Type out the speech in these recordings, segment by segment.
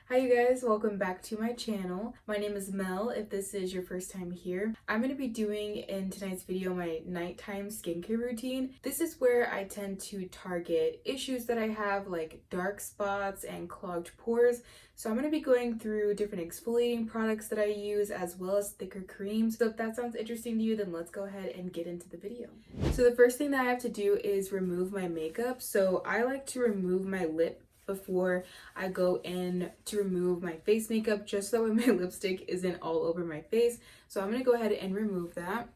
Hi you guys, welcome back to my channel. My name is Mel if this is your first time here. I'm going to be doing in tonight's video my nighttime skincare routine. This is where I tend to target issues that I have like dark spots and clogged pores. So I'm going to be going through different exfoliating products that I use as well as thicker creams. So if that sounds interesting to you, then let's go ahead and get into the video. So the first thing that I have to do is remove my makeup. So I like to remove my lip before I go in to remove my face makeup, just so that way my lipstick isn't all over my face. So I'm going to go ahead and remove that.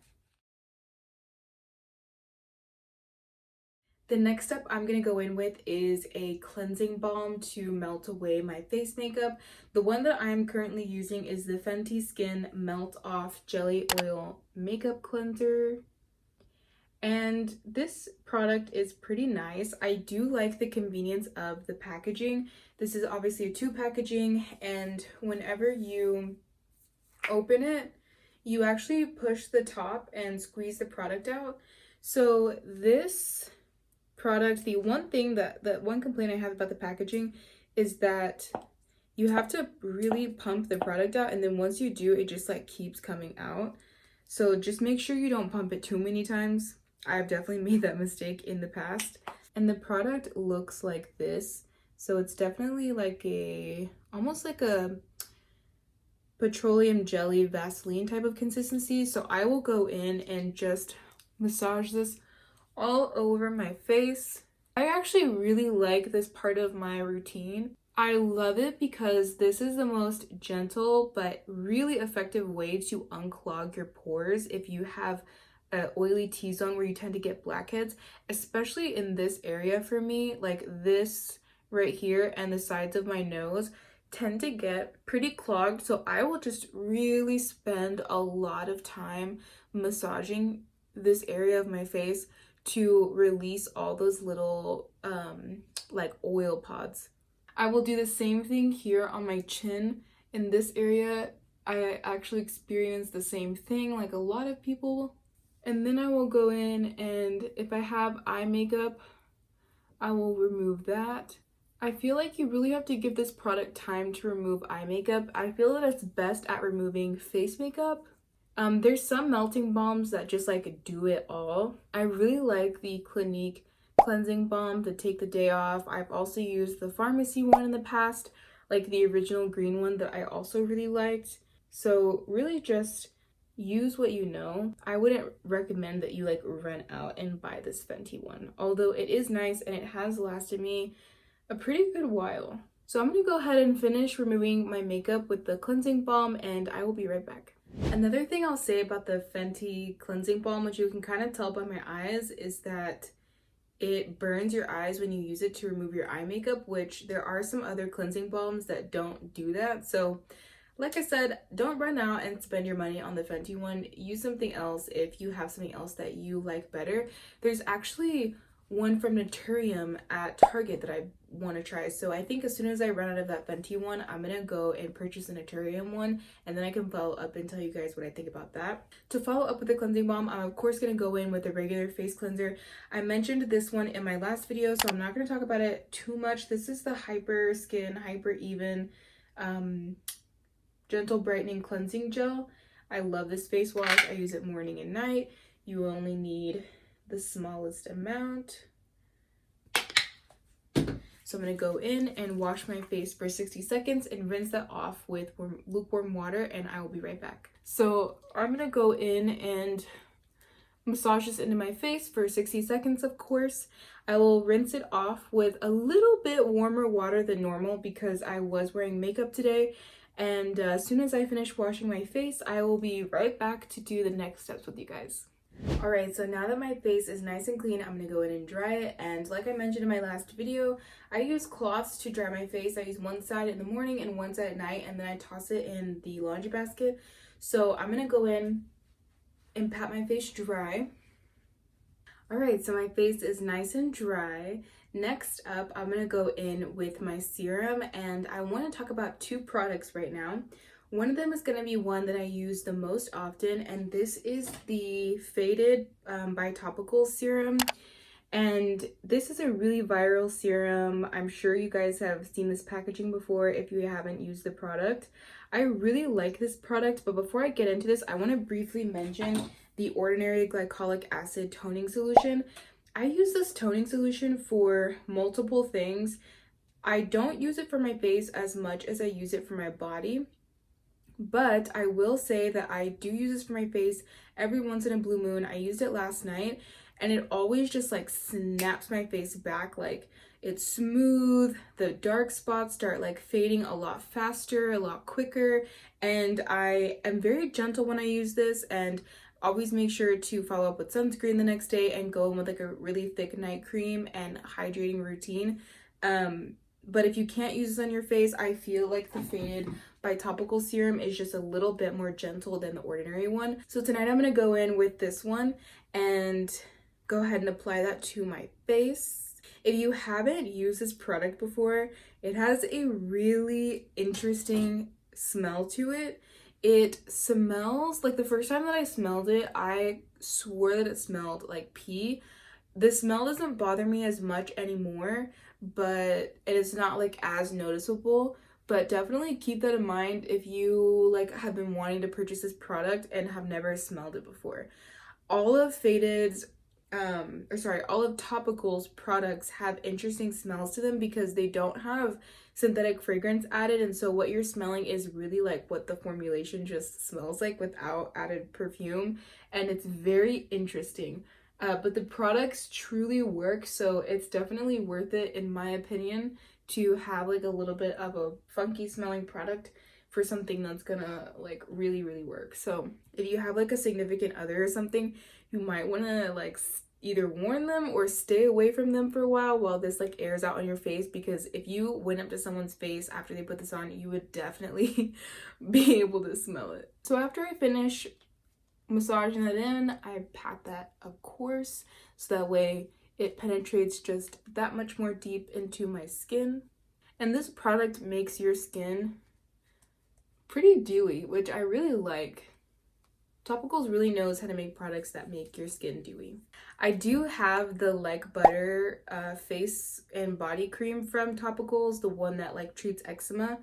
The next step I'm going to go in with is a cleansing balm to melt away my face makeup. The one that I'm currently using is the Fenty Skin Melt Off Jelly Oil Makeup Cleanser. And this product is pretty nice. I do like the convenience of the packaging. This is obviously a tube packaging, and whenever you open it, you actually push the top and squeeze the product out. So this product, the one complaint I have about the packaging is that you have to really pump the product out, and then once you do, it just like keeps coming out. So just make sure you don't pump it too many times. I've definitely made that mistake in the past. And the product looks like this. So it's definitely like almost like a petroleum jelly Vaseline type of consistency. So I will go in and just massage this all over my face. I actually really like this part of my routine. I love it because this is the most gentle but really effective way to unclog your pores if you have an oily T-zone where you tend to get blackheads, especially in this area for me. Like this right here and the sides of my nose tend to get pretty clogged, so I will just really spend a lot of time massaging this area of my face to release all those little like oil pods. I will do the same thing here on my chin. In this area, I actually experience the same thing like a lot of people. And then I will go in, and if I have eye makeup, I will remove that. I feel like you really have to give this product time to remove eye makeup. I feel that it's best at removing face makeup. There's some melting balms that just like do it all. I really like the Clinique cleansing balm to take the day off. I've also used the Farmacy one in the past, like the original green one that I also really liked. So really just use what you know. I wouldn't recommend that you like run out and buy this Fenty one, although it is nice and it has lasted me a pretty good while. So I'm gonna go ahead and finish removing my makeup with the cleansing balm, and I will be right back. Another thing I'll say about the Fenty cleansing balm, which you can kind of tell by my eyes, is that it burns your eyes when you use it to remove your eye makeup, which there are some other cleansing balms that don't do that. So like I said, don't run out and spend your money on the Fenty one. Use something else if you have something else that you like better. There's actually one from Naturium at Target that I want to try. So I think as soon as I run out of that Fenty one, I'm going to go and purchase a Naturium one, and then I can follow up and tell you guys what I think about that. To follow up with the cleansing balm, I'm of course going to go in with a regular face cleanser. I mentioned this one in my last video, so I'm not going to talk about it too much. This is the Hyper Skin Hyper Even Gentle Brightening Cleansing Gel. I love this face wash. I use it morning and night. You only need the smallest amount. So I'm going to go in and wash my face for 60 seconds and rinse that off with lukewarm water, and I will be right back. So I'm going to go in and massage this into my face for 60 seconds, of course. I will rinse it off with a little bit warmer water than normal because I was wearing makeup today. And as soon as I finish washing my face, I will be right back to do the next steps with you guys. Alright, so now that my face is nice and clean, I'm going to go in and dry it. And like I mentioned in my last video, I use cloths to dry my face. I use one side in the morning and one side at night, and then I toss it in the laundry basket. So I'm going to go in and pat my face dry. Alright, so my face is nice and dry. Next up, I'm going to go in with my serum, and I want to talk about two products right now. One of them is going to be one that I use the most often, and this is the Faded by Topicals serum. And this is a really viral serum. I'm sure you guys have seen this packaging before if you haven't used the product. I really like this product, but before I get into this, I want to briefly mention the Ordinary Glycolic Acid Toning Solution. I use this toning solution for multiple things. I don't use it for my face as much as I use it for my body, but I will say that I do use this for my face every once in a blue moon. I used it last night and it always just like snaps my face back. Like, it's smooth, the dark spots start like fading a lot faster, a lot quicker, and I am very gentle when I use this, and always make sure to follow up with sunscreen the next day and go in with like a really thick night cream and hydrating routine. But if you can't use this on your face, I feel like the Faded by Topical Serum is just a little bit more gentle than the ordinary one. So tonight I'm going to go in with this one and go ahead and apply that to my face. If you haven't used this product before, it has a really interesting smell to it. It smells like, the first time that I smelled it, I swore that it smelled like pee. The smell doesn't bother me as much anymore, but it's not like as noticeable. But definitely keep that in mind if you like have been wanting to purchase this product and have never smelled it before. All of Faded's all of Topicals products have interesting smells to them because they don't have synthetic fragrance added, and so what you're smelling is really like what the formulation just smells like without added perfume, and it's very interesting. But the products truly work, so it's definitely worth it in my opinion to have like a little bit of a funky smelling product for something that's gonna like really work. So if you have like a significant other or something, you might want to like either warn them or stay away from them for a while this like airs out on your face, because if you went up to someone's face after they put this on, you would definitely be able to smell it. So after I finish massaging that in, I pat that, of course, so that way it penetrates just that much more deep into my skin. And this product makes your skin pretty dewy, which I really like. Topicals really knows how to make products that make your skin dewy. I do have the Like Butter face and body cream from Topicals, the one that like treats eczema.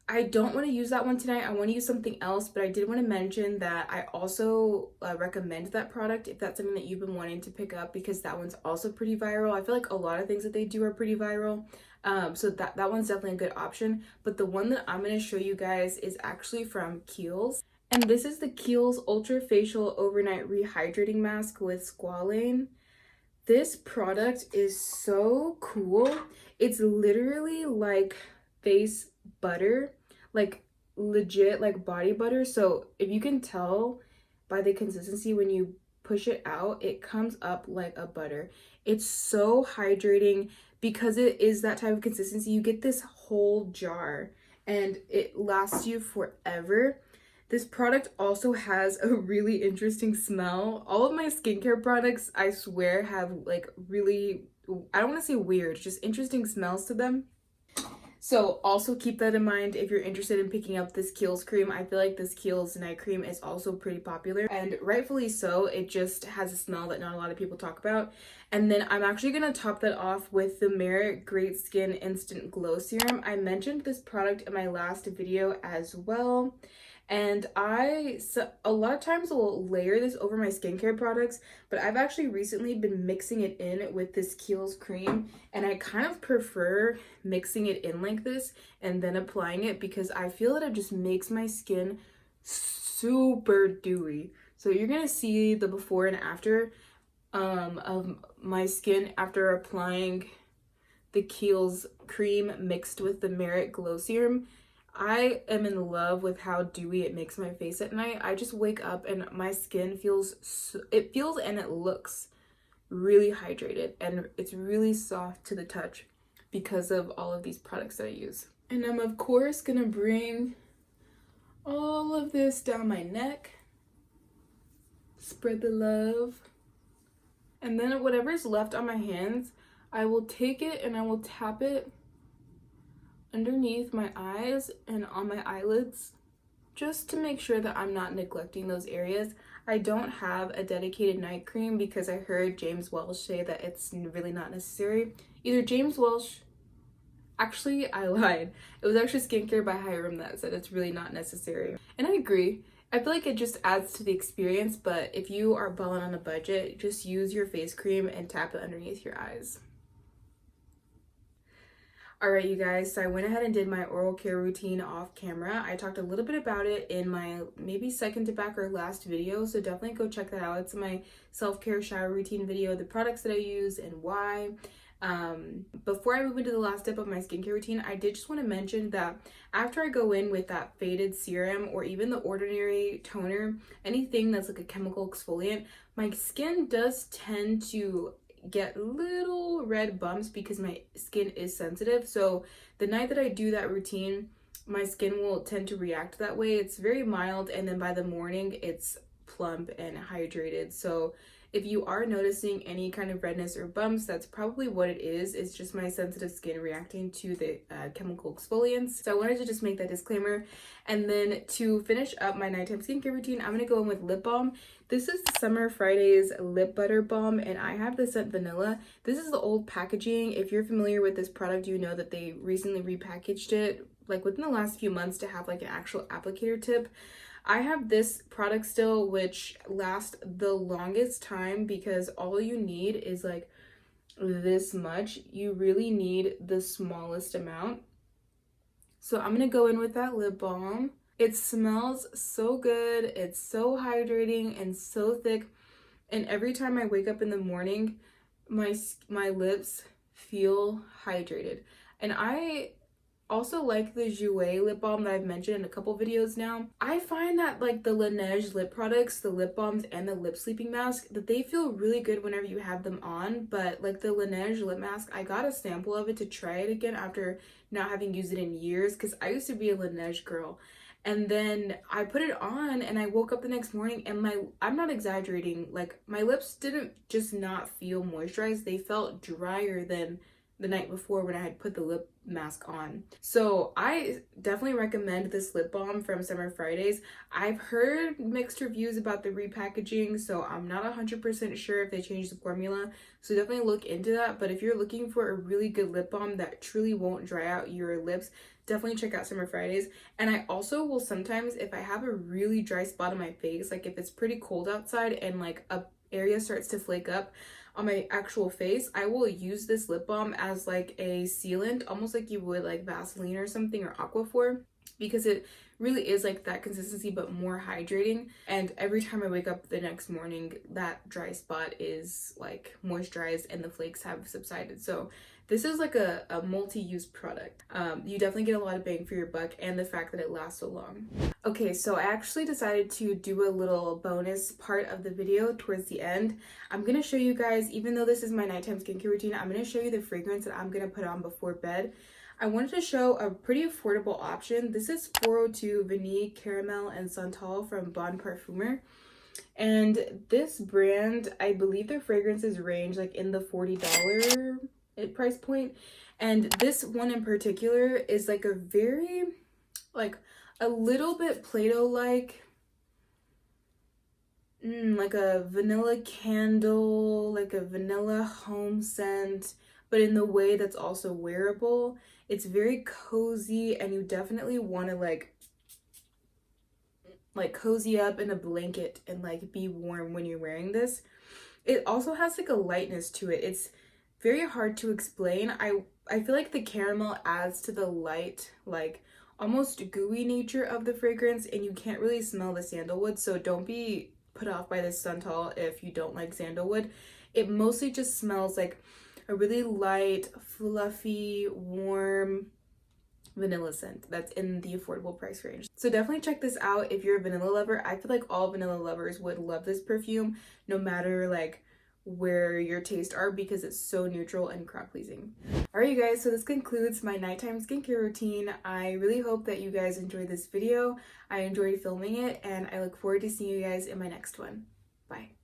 I don't want to use that one tonight. I want to use something else, but I did want to mention that I also recommend that product if that's something that you've been wanting to pick up, because that one's also pretty viral. I feel like a lot of things that they do are pretty viral. So that one's definitely a good option. But the one that I'm going to show you guys is actually from Kiehl's. And this is the Kiehl's Ultra Facial Overnight Rehydrating Mask with squalane. This product is so cool. It's literally like face butter, like legit like body butter. So if you can tell by the consistency, when you push it out, it comes up like a butter. It's so hydrating because it is that type of consistency. You get this whole jar and it lasts you forever. This product also has a really interesting smell. All of my skincare products, I swear, have like really, I don't want to say weird, just interesting smells to them. So also keep that in mind if you're interested in picking up this Kiehl's cream. I feel like this Kiehl's night cream is also pretty popular, and rightfully so. It just has a smell that not a lot of people talk about. And then I'm actually going to top that off with the Merit Great Skin Instant Glow Serum. I mentioned this product in my last video as well. And a lot of times will layer this over my skincare products, but I've actually recently been mixing it in with this Kiehl's cream, and I kind of prefer mixing it in like this and then applying it, because I feel that it just makes my skin super dewy. So you're gonna see the before and after of my skin after applying the Kiehl's cream mixed with the Merit Glow Serum. I am in love with how dewy it makes my face at night. I just wake up and my skin feels and it looks really hydrated, and it's really soft to the touch because of all of these products that I use. And I'm of course gonna bring all of this down my neck, spread the love, and then whatever's left on my hands, I will take it and I will tap it underneath my eyes and on my eyelids, just to make sure that I'm not neglecting those areas. I don't have a dedicated night cream because I heard James Welsh say that it's really not necessary. Either James Welsh, actually I lied. It was actually Skincare by Serum that said it's really not necessary. And I agree. I feel like it just adds to the experience, but if you are balling on a budget, just use your face cream and tap it underneath your eyes. Alright, you guys, so I went ahead and did my oral care routine off camera. I talked a little bit about it in my maybe second to back or last video, so definitely go check that out. It's my self-care shower routine video, the products that I use and why. Before I move into the last step of my skincare routine, I did just want to mention that after I go in with that faded serum or even the ordinary toner, anything that's like a chemical exfoliant, my skin does tend to get little red bumps because my skin is sensitive. So the night that I do that routine, my skin will tend to react that way. It's very mild, and then by the morning it's plump and hydrated. So if you are noticing any kind of redness or bumps, that's probably what it is. It's just my sensitive skin reacting to the chemical exfoliants. So I wanted to just make that disclaimer. And then to finish up my nighttime skincare routine, I'm going to go in with lip balm. This is the Summer Fridays Lip Butter Balm, and I have the scent Vanilla. This is the old packaging. If you're familiar with this product, you know that they recently repackaged it, like within the last few months, to have like an actual applicator tip. I have this product still, which lasts the longest time because all you need is like this much. You really need the smallest amount. So I'm going to go in with that lip balm. It smells so good. It's so hydrating and so thick. And every time I wake up in the morning, my lips feel hydrated. And I also like the Jouer lip balm that I've mentioned in a couple videos now. I find that like the Laneige lip products, the lip balms and the lip sleeping mask, that they feel really good whenever you have them on. But like the Laneige lip mask, I got a sample of it to try it again after not having used it in years, because I used to be a Laneige girl. And then I put it on and I woke up the next morning and I'm not exaggerating, like my lips didn't just not feel moisturized, they felt drier than the night before when I had put the lip mask on. So I definitely recommend this lip balm from Summer Fridays. I've heard mixed reviews about the repackaging, so I'm not 100% sure if they changed the formula. So definitely look into that. But if you're looking for a really good lip balm that truly won't dry out your lips, definitely check out Summer Fridays. And I also will sometimes, if I have a really dry spot on my face, like if it's pretty cold outside and like a area starts to flake up on my actual face, I will use this lip balm as like a sealant, almost like you would like Vaseline or something, or Aquaphor, because it really is like that consistency but more hydrating. And every time I wake up the next morning, that dry spot is like moisturized and the flakes have subsided. So this is like a multi-use product. You definitely get a lot of bang for your buck, and the fact that it lasts so long. Okay, so I actually decided to do a little bonus part of the video towards the end. I'm going to show you guys, even though this is my nighttime skincare routine, I'm going to show you the fragrance that I'm going to put on before bed. I wanted to show a pretty affordable option. This is 402 Vanille, Caramel, and Santal from Bon Parfumer. And this brand, I believe their fragrances range like in the $40 price point. And this one in particular is like a very, like a little bit Play-Doh-like, like a vanilla candle, like a vanilla home scent, but in the way that's also wearable. It's very cozy, and you definitely want to like cozy up in a blanket and like be warm when you're wearing this. It also has like a lightness to it. It's very hard to explain. I feel like the caramel adds to the light, like almost gooey nature of the fragrance, and you can't really smell the sandalwood, so don't be put off by this Santal if you don't like sandalwood. It mostly just smells like a really light, fluffy, warm vanilla scent that's in the affordable price range. So definitely check this out if you're a vanilla lover. I feel like all vanilla lovers would love this perfume, no matter like where your tastes are, because it's so neutral and crowd pleasing. Alright you guys, so this concludes my nighttime skincare routine. I really hope that you guys enjoyed this video. I enjoyed filming it, and I look forward to seeing you guys in my next one. Bye.